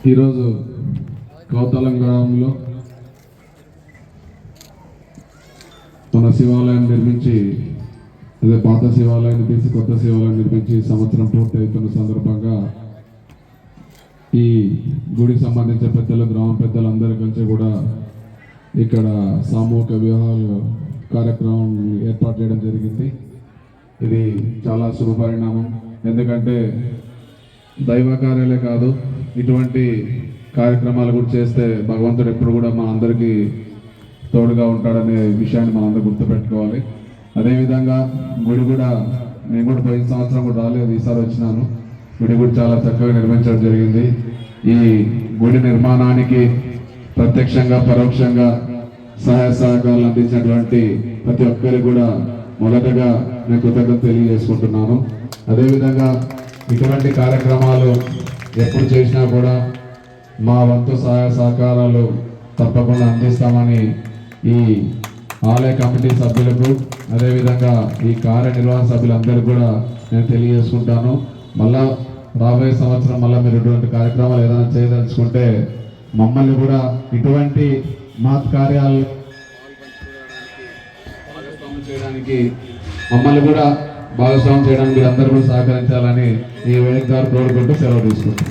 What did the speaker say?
ఈరోజు కౌతలం గ్రామంలో మన శివాలయం నిర్మించి, అదే పాత శివాలయాన్ని తీసి కొత్త శివాలయం నిర్మించి సంవత్సరం పూర్తి అవుతున్న సందర్భంగా ఈ గుడికి సంబంధించిన పెద్దలు, గ్రామ పెద్దలు అందరూ కలిసి కూడా ఇక్కడ సామూహిక వివాహాలు కార్యక్రమం ఏర్పాటు చేయడం జరిగింది. ఇది చాలా శుభ పరిణామం. ఎందుకంటే దైవ కార్యాలే కాదు, ఇటువంటి కార్యక్రమాలు కూడా చేస్తే భగవంతుడు ఎప్పుడు కూడా మన అందరికీ తోడుగా ఉంటాడనే విషయాన్ని మనం అందరూ గుర్తుపెట్టుకోవాలి. అదేవిధంగా గుడి కూడా నేను కూడా పోయిన సంవత్సరం కూడా రాలేదు, ఈసారి వచ్చినాను. గుడి కూడా చాలా చక్కగా నిర్మించడం జరిగింది. ఈ గుడి నిర్మాణానికి ప్రత్యక్షంగా పరోక్షంగా సహాయ సహకారాలు అందించినటువంటి ప్రతి ఒక్కరికి కూడా మొదటగా నేను కృతజ్ఞత తెలియజేసుకుంటున్నాను. అదేవిధంగా ఇటువంటి కార్యక్రమాలు ఎప్పుడు చేసినా కూడా మా వంతు సహాయ సహకారాలు తప్పకుండా అందిస్తామని ఈ ఆలయ కమిటీ సభ్యులకు, అదేవిధంగా ఈ కార్యనిర్వహణ సభ్యులందరికీ కూడా నేను తెలియజేసుకుంటాను. మళ్ళా రాబోయే సంవత్సరం మళ్ళీ మీరు ఇటువంటి కార్యక్రమాలు ఏదైనా చేయదలుచుకుంటే మమ్మల్ని కూడా ఇటువంటి మాత్ కార్యాలు చేయడానికి మమ్మల్ని కూడా భాగస్వామ్యం చేయడానికి మీరు అందరూ కూడా సహకరించాలని ఈ వేదిక ద్వారా కోరుకుంటూ సెలవు తీసుకుంటాం.